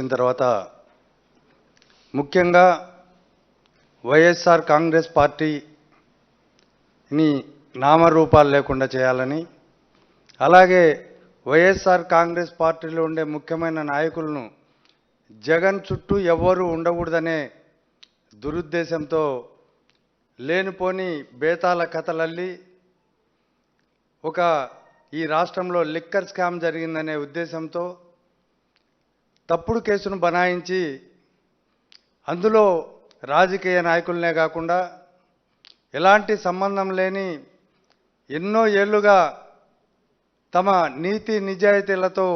తర్వాత ముఖ్యంగా వైఎస్ఆర్ కాంగ్రెస్ పార్టీని నామరూపాలు లేకుండా చేయాలని, అలాగే వైఎస్ఆర్ కాంగ్రెస్ పార్టీలో ఉండే ముఖ్యమైన నాయకులను జగన్ చుట్టూ ఎవ్వరూ ఉండకూడదనే దురుద్దేశంతో లేనిపోని బేతాల కథలల్లి ఈ రాష్ట్రంలో లిక్కర్ స్కామ్ జరిగిందనే ఉద్దేశంతో తప్పుడు కేసును బనాయించి అందులో రాజకీయ నాయకులనే కాకుండా ఎలాంటి సంబంధం లేని ఎన్నో ఏళ్లుగా తమ నీతి నిజాయితీలతో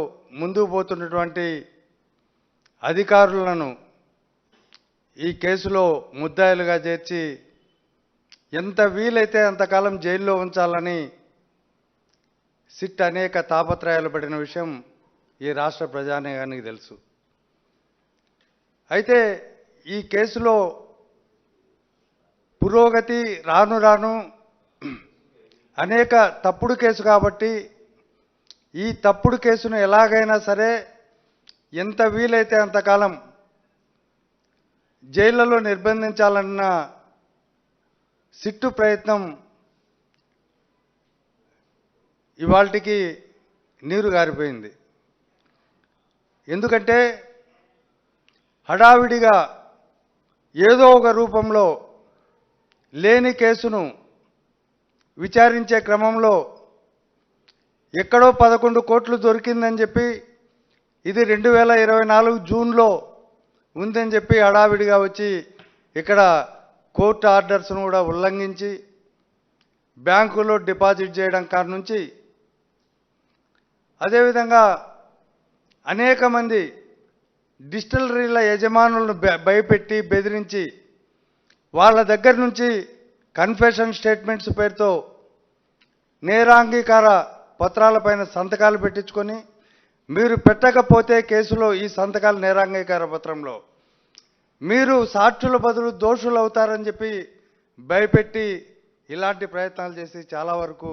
ముందుకు పోతున్నటువంటి అధికారులను ఈ కేసులో ముద్దాయిలుగా చేర్చి ఎంత వీలైతే అంతకాలం జైల్లో ఉంచాలని సిట్ అనేక తాపత్రయాలు పడిన విషయం ఈ రాష్ట్ర ప్రజానీకానికి తెలుసు. అయితే ఈ కేసులో పురోగతి రాను రాను అనేక తప్పుడు కేసు కాబట్టి ఈ తప్పుడు కేసును ఎలాగైనా సరే ఎంత వీలైతే అంతకాలం జైళ్లలో నిర్బంధించాలన్న సిట్టు ప్రయత్నం ఇవాల్టికి నీరు గారిపోయింది. ఎందుకంటే హడావిడిగా ఏదో ఒక రూపంలో లేని కేసును విచారించే క్రమంలో ఎక్కడో 11 కోట్లు దొరికిందని చెప్పి ఇది 2024 జూన్లో ఉందని చెప్పి హడావిడిగా వచ్చి ఇక్కడ కోర్టు ఆర్డర్స్ను కూడా ఉల్లంఘించి బ్యాంకులో డిపాజిట్ చేయడం కాడి నుంచి అదేవిధంగా అనేక మంది డిస్టిలరీల యజమానులను భయపెట్టి బెదిరించి వాళ్ళ దగ్గర నుంచి కన్ఫెషన్ స్టేట్మెంట్స్ పేరుతో నేరాంగీకార పత్రాలపైన సంతకాలు పెట్టించుకొని మీరు పెట్టకపోతే కేసులో ఈ సంతకాల నేరాంగీకార పత్రంలో మీరు సాక్షుల బదులు దోషులు అవుతారని చెప్పి భయపెట్టి ఇలాంటి ప్రయత్నాలు చేసి చాలా వరకు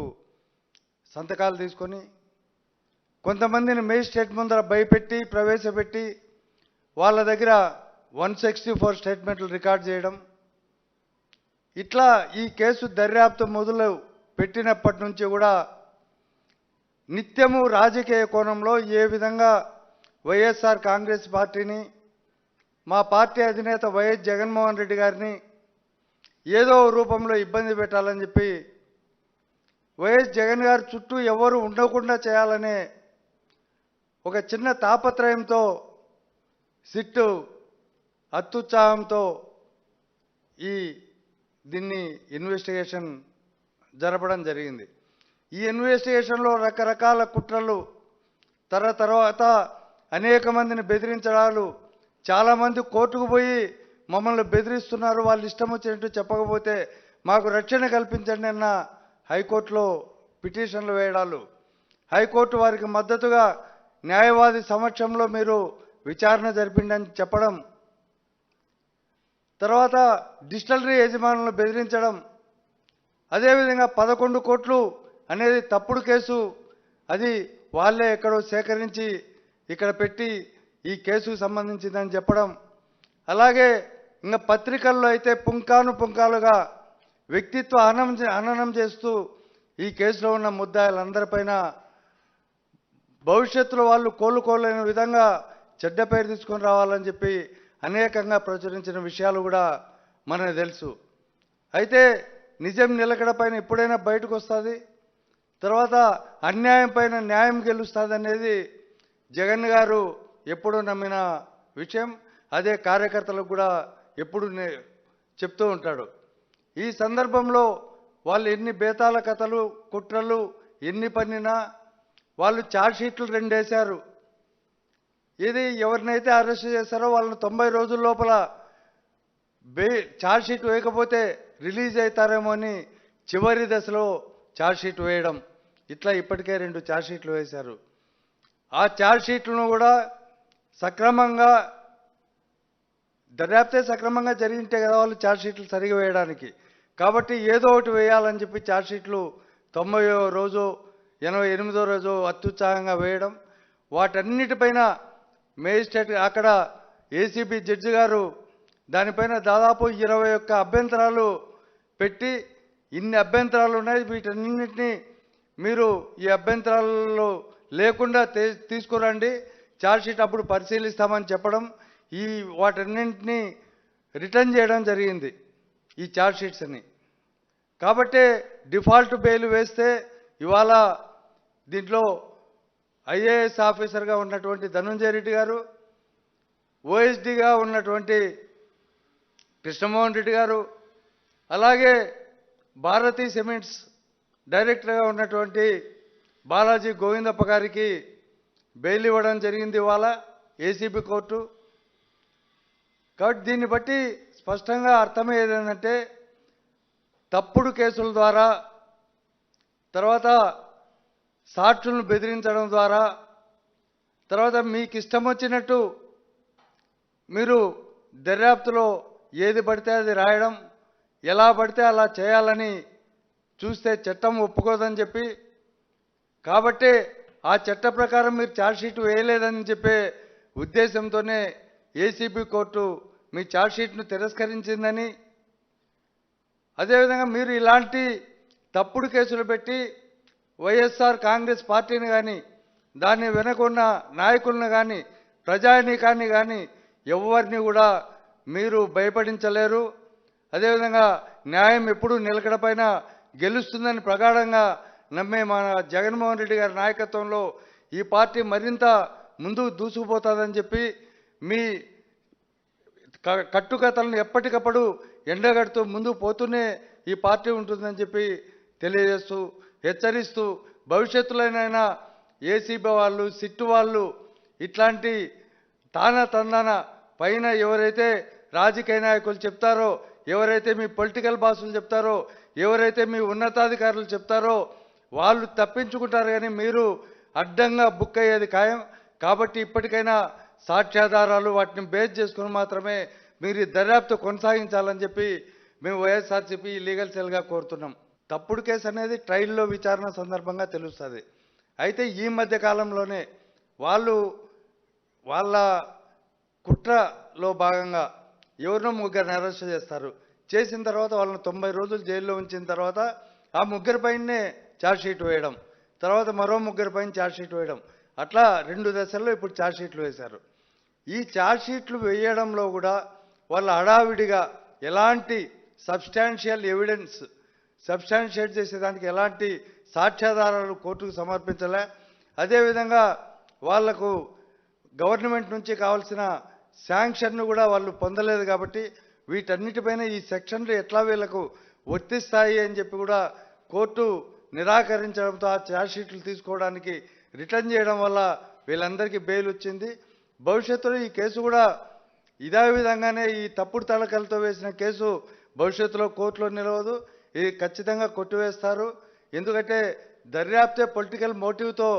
సంతకాలు తీసుకొని కొంతమందిని మేజిస్ట్రేట్ ముందర భయపెట్టి ప్రవేశపెట్టి వాళ్ళ దగ్గర 164 స్టేట్మెంట్లు రికార్డ్ చేయడం, ఇట్లా ఈ కేసు దర్యాప్తు మొదలు పెట్టినప్పటి నుంచి కూడా నిత్యము రాజకీయ కోణంలో ఏ విధంగా వైఎస్ఆర్ కాంగ్రెస్ పార్టీని మా పార్టీ అధినేత వైఎస్ జగన్మోహన్ రెడ్డి గారిని ఏదో రూపంలో ఇబ్బంది పెట్టాలని చెప్పి వైఎస్ జగన్ గారి చుట్టూ ఎవరు ఉండకుండా చేయాలనే ఒక చిన్న తాపత్రయంతో సిట్టు అత్యుత్సాహంతో దీన్ని ఇన్వెస్టిగేషన్ జరపడం జరిగింది. ఈ ఇన్వెస్టిగేషన్లో రకరకాల కుట్రలు తర్వాత అనేక మందిని బెదిరించడాలు, చాలామంది కోర్టుకు పోయి మమ్మల్ని బెదిరిస్తున్నారు, వాళ్ళు ఇష్టం వచ్చినట్టు చెప్పకపోతే మాకు రక్షణ కల్పించండి అన్న హైకోర్టులో పిటిషన్లు వేయడాలు, హైకోర్టు వారికి మద్దతుగా న్యాయవాది సమక్షంలో మీరు విచారణ జరిపిండని చెప్పడం, తర్వాత డిస్టిలరీ యజమానులను బెదిరించడం, అదేవిధంగా 11 కోట్లు అనేది తప్పుడు కేసు, అది వాళ్ళే ఎక్కడో సేకరించి ఇక్కడ పెట్టి ఈ కేసుకు సంబంధించిందని చెప్పడం, అలాగే ఇంకా పత్రికల్లో అయితే పుంకానుగా వ్యక్తిత్వ హననం చేస్తూ ఈ కేసులో ఉన్న ముద్దాయిలందరిపైన భవిష్యత్తులో వాళ్ళు కోలుకోలేని విధంగా చెడ్డ పేరు తీసుకొని రావాలని చెప్పి అనేకంగా ప్రచురించిన విషయాలు కూడా మనకు తెలుసు. అయితే నిజం నిలకడపైన ఎప్పుడైనా బయటకు వస్తుంది, తర్వాత అన్యాయం పైన న్యాయం గెలుస్తుంది అనేది జగన్ గారు ఎప్పుడూ నమ్మిన విషయం. అదే కార్యకర్తలకు కూడా ఎప్పుడు చెప్తూ ఉంటాడు. ఈ సందర్భంలో వాళ్ళు ఎన్ని బేతాల కథలు కుట్రలు ఎన్ని పన్నినా వాళ్ళు ఛార్జ్షీట్లు 2 వేశారు. ఇది ఎవరినైతే అరెస్ట్ చేశారో వాళ్ళని 90 రోజుల లోపల ఛార్జ్షీట్ వేయకపోతే రిలీజ్ అవుతారేమో అని చివరి దశలో ఛార్జ్షీట్ వేయడం, ఇట్లా ఇప్పటికే 2 ఛార్జ్షీట్లు వేశారు. ఆ ఛార్జ్షీట్లను కూడా సక్రమంగా దర్యాప్తే సక్రమంగా జరిగింటే కదా వాళ్ళు ఛార్జ్షీట్లు సరిగా వేయడానికి. కాబట్టి ఏదో ఒకటి వేయాలని చెప్పి ఛార్జ్షీట్లు 90వ రోజు 88వ రోజు అత్యుత్సాహంగా వేయడం, వాటన్నిటిపైన మేజిస్ట్రేట్ అక్కడ ఏసీబీ జడ్జి గారు దానిపైన దాదాపు 21 అభ్యంతరాలు పెట్టి ఇన్ని అభ్యంతరాలు ఉన్నాయి, వీటన్నింటినీ మీరు ఈ అభ్యంతరాలు లేకుండా తీసుకురండి, ఛార్జ్షీట్ అప్పుడు పరిశీలిస్తామని చెప్పడం, ఈ వాటన్నింటినీ రిటర్న్ చేయడం జరిగింది ఈ ఛార్జ్షీట్స్ని. కాబట్టే డిఫాల్ట్ బెయిల్ వేస్తే ఇవాళ దీంట్లో ఐఏఎస్ ఆఫీసర్గా ఉన్నటువంటి ధనుంజయ రెడ్డి గారు, ఓఎస్డీగా ఉన్నటువంటి కృష్ణమోహన్ రెడ్డి గారు, అలాగే భారతీ సిమెంట్స్ డైరెక్టర్గా ఉన్నటువంటి బాలాజీ గోవిందప్ప గారికి బెయిల్ ఇవ్వడం జరిగింది ఇవాళ ఏసీబీ కోర్టు. కాబట్టి దీన్ని బట్టి స్పష్టంగా అర్థమయ్యేది ఏంటంటే తప్పుడు కేసుల ద్వారా, తర్వాత సాక్షులను బెదిరించడం ద్వారా, తర్వాత మీకు ఇష్టం వచ్చినట్టు మీరు దర్యాప్తులో ఏది పడితే అది రాయడం, ఎలా పడితే అలా చేయాలని చూస్తే చట్టం ఒప్పుకోదని చెప్పి, కాబట్టి ఆ చట్ట ప్రకారం మీరు ఛార్జ్షీట్ వేయలేదని చెప్పే ఉద్దేశంతోనే ఏసీబీ కోర్టు మీ ఛార్జ్షీట్ను తిరస్కరించిందని, అదేవిధంగా మీరు ఇలాంటి తప్పుడు కేసులు పెట్టి వైఎస్ఆర్ కాంగ్రెస్ పార్టీని కానీ, దాన్ని వెనుకున్న నాయకులను కానీ, ప్రజానీకాన్ని కానీ ఎవరిని కూడా మీరు భయపడించలేరు. అదేవిధంగా న్యాయం ఎప్పుడూ నిలకడపైన గెలుస్తుందని ప్రగాఢంగా నమ్మే మన జగన్మోహన్ రెడ్డి గారి నాయకత్వంలో ఈ పార్టీ మరింత ముందుకు దూసుకుపోతుందని చెప్పి మీ కట్టుకథలను ఎప్పటికప్పుడు ఎండగడుతూ ముందుకు పోతూనే ఈ పార్టీ ఉంటుందని చెప్పి తెలియజేస్తూ, హెచ్చరిస్తూ, భవిష్యత్తులోనైనా ఏసీబీ వాళ్ళు, సిట్టు వాళ్ళు ఇట్లాంటి తందాన పైన ఎవరైతే రాజకీయ నాయకులు చెప్తారో, ఎవరైతే మీ పొలిటికల్ బాసులు చెప్తారో, ఎవరైతే మీ ఉన్నతాధికారులు చెప్తారో వాళ్ళు తప్పించుకుంటారు, కానీ మీరు అడ్డంగా బుక్ అయ్యేది ఖాయం. కాబట్టి ఇప్పటికైనా సాక్ష్యాధారాలు వాటిని బేస్ చేసుకుని మాత్రమే మీరు ఈ దర్యాప్తు కొనసాగించాలని చెప్పి మేము వైఎస్ఆర్సీపీ లీగల్ సెల్గా కోరుతున్నాం. తప్పుడు కేసు అనేది ట్రయల్లో విచారణ సందర్భంగా తెలుస్తుంది. అయితే ఈ మధ్య కాలంలోనే వాళ్ళ కుట్రలో భాగంగా ఎవరినో ముగ్గురిని అరెస్ట్ చేస్తారు. చేసిన తర్వాత వాళ్ళని 90 రోజులు జైల్లో ఉంచిన తర్వాత ఆ ముగ్గురిపైనే ఛార్జ్షీట్ వేయడం, తర్వాత మరో ముగ్గురిపైన ఛార్జ్షీట్ వేయడం, అట్లా 2 దశల్లో ఇప్పుడు ఛార్జ్షీట్లు వేశారు. ఈ ఛార్జ్షీట్లు వేయడంలో కూడా వాళ్ళ హడావిడిగా ఎలాంటి సబ్స్టాన్షియల్ ఎవిడెన్స్ సబ్స్టాన్షియేట్ చేసేదానికి ఎలాంటి సాక్ష్యాధారాలు కోర్టుకు సమర్పించలే. అదేవిధంగా వాళ్లకు గవర్నమెంట్ నుంచి కావాల్సిన శాంక్షన్ను కూడా వాళ్ళు పొందలేదు. కాబట్టి వీటన్నిటిపైన ఈ సెక్షన్లు ఎట్లా వీళ్లకు వర్తిస్తాయి అని చెప్పి కూడా కోర్టు నిరాకరించడంతో ఆ ఛార్జ్షీట్లు తీసుకోవడానికి రిటర్న్ చేయడం వల్ల వీళ్ళందరికీ బెయిల్ వచ్చింది. భవిష్యత్తులో ఈ కేసు కూడా ఇదే విధంగానే ఈ తప్పుడు తడకలతో వేసిన కేసు భవిష్యత్తులో కోర్టులో నిలవదు. ఇది ఖచ్చితంగా కొట్టివేస్తారు. ఎందుకంటే దర్యాప్తే పొలిటికల్ మోటివ్తో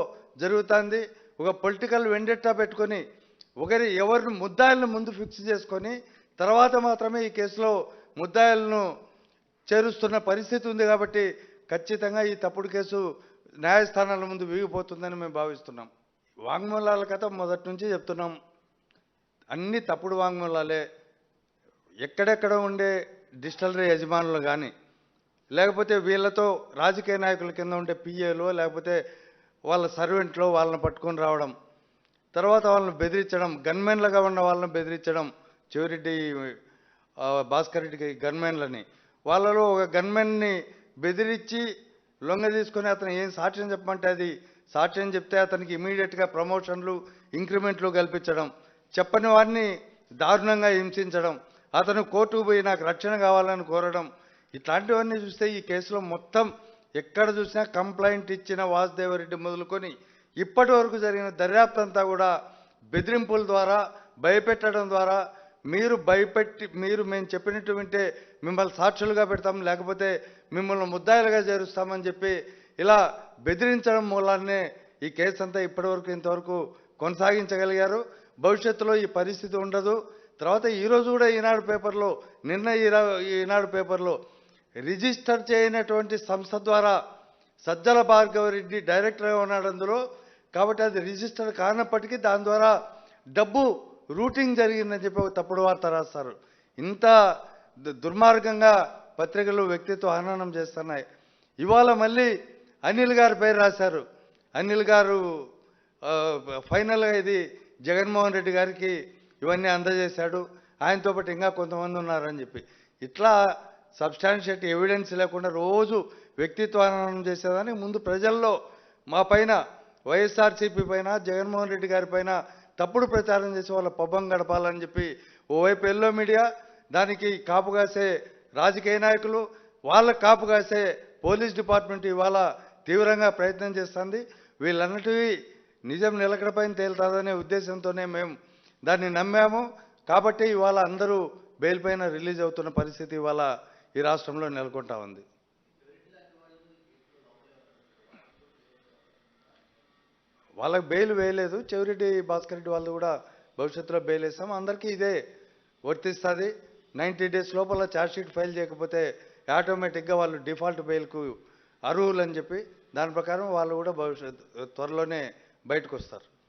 జరుగుతుంది. ఒక పొలిటికల్ వెండెట్టా పెట్టుకొని ఎవరిని ముద్దాయిలను ముందు ఫిక్స్ చేసుకొని తర్వాత మాత్రమే ఈ కేసులో ముద్దాయిలను చేరుస్తున్న పరిస్థితి ఉంది. కాబట్టి ఖచ్చితంగా ఈ తప్పుడు కేసు న్యాయస్థానాల ముందు వీగిపోతుందని మేము భావిస్తున్నాం. వాంగ్మూలాల కథ మొదటి నుంచి చెప్తున్నాం, అన్ని తప్పుడు వాంగ్మూలాలే. ఎక్కడెక్కడ ఉండే డిస్టిలరీ యజమానులు కానీ, లేకపోతే వీళ్ళతో రాజకీయ నాయకుల కింద ఉండే పిఏలో, లేకపోతే వాళ్ళ సర్వెంట్లో వాళ్ళని పట్టుకొని రావడం, తర్వాత వాళ్ళని బెదిరించడం, గన్మెన్లుగా ఉన్న వాళ్ళని బెదిరించడం, చెవిరెడ్డి భాస్కర్ రెడ్డికి గన్మెన్లని, వాళ్ళలో ఒక గన్మెన్ని బెదిరించి లొంగ తీసుకొని అతను ఏం సాక్ష్యం చెప్పమంటే అది సాక్ష్యం చెప్తే అతనికి ఇమీడియట్గా ప్రమోషన్లు, ఇంక్రిమెంట్లు కల్పించడం, చెప్పని వారిని దారుణంగా హింసించడం, అతను కోర్టుకు పోయి నాకు రక్షణ కావాలని కోరడం, ఇట్లాంటివన్నీ చూస్తే ఈ కేసులో మొత్తం ఎక్కడ చూసినా కంప్లైంట్ ఇచ్చిన వాసుదేవరెడ్డి మొదలుకొని ఇప్పటి వరకు జరిగిన దర్యాప్తు అంతా కూడా బెదిరింపుల ద్వారా, భయపెట్టడం ద్వారా, మీరు మేము చెప్పినట్టు వింటే మిమ్మల్ని సాక్షులుగా పెడతాం, లేకపోతే మిమ్మల్ని ముద్దాయిలుగా చేరుస్తామని చెప్పి ఇలా బెదిరించడం మూలాన్నే ఈ కేసు అంతా ఇంతవరకు కొనసాగించగలిగారు. భవిష్యత్తులో ఈ పరిస్థితి ఉండదు. తర్వాత ఈరోజు కూడా ఈనాడు పేపర్లో, ఈనాడు పేపర్లో రిజిస్టర్ చేయనటువంటి సంస్థ ద్వారా సజ్జల భార్గవరెడ్డి డైరెక్టర్గా ఉన్నాడు అందులో. కాబట్టి అది రిజిస్టర్ కానప్పటికీ దాని ద్వారా డబ్బు రూటింగ్ జరిగిందని చెప్పి ఒక తప్పుడు వార్త రాస్తారు. ఇంత దుర్మార్గంగా పత్రికలు వ్యక్తిత్వ హననం చేస్తున్నాయి. ఇవాళ మళ్ళీ అనిల్ గారి పేరు రాశారు. అనిల్ గారు ఫైనల్గా ఇది జగన్మోహన్ రెడ్డి గారికి ఇవన్నీ అందజేశాడు, ఆయనతో పాటు ఇంకా కొంతమంది ఉన్నారని చెప్పి. ఇట్లా సబ్స్టాన్షియేట్ ఎవిడెన్స్ లేకుండా రోజు వ్యక్తిత్వ హననం చేసేదాన్ని ముందు ప్రజల్లో మా పైన వైఎస్ఆర్సీపీ పైన జగన్మోహన్ రెడ్డి గారి పైన తప్పుడు ప్రచారం చేసి వాళ్ళ పబ్బం గడపాలని చెప్పి ఓవైపు ఎల్లో మీడియా, దానికి కాపు కాసే రాజకీయ నాయకులు, వాళ్ళకు కాపు కాసే పోలీస్ డిపార్ట్మెంట్ ఇవాళ తీవ్రంగా ప్రయత్నం చేస్తుంది. వీళ్ళన్నిటివి నిజం నిలకడపైన తేలుతుందనే ఉద్దేశంతోనే మేము దాన్ని నమ్మాము. కాబట్టి ఇవాళ అందరూ బెయిల్ పైన రిలీజ్ అవుతున్న పరిస్థితి ఇవాళ ఈ రాష్ట్రంలో నెలకొంటా ఉంది. వాళ్ళకి బెయిల్ వేయలేదు. చెవిరెడ్డి భాస్కర్ రెడ్డి వాళ్ళు కూడా భవిష్యత్తులో బెయిల్ వేస్తాం. అందరికీ ఇదే వర్తిస్తుంది. 90 days లోపల ఛార్జ్షీట్ ఫైల్ చేయకపోతే ఆటోమేటిక్గా వాళ్ళు డిఫాల్ట్ బెయిల్కు అర్హులు అని చెప్పి దాని ప్రకారం వాళ్ళు కూడా త్వరలోనే బయటకు వస్తారు.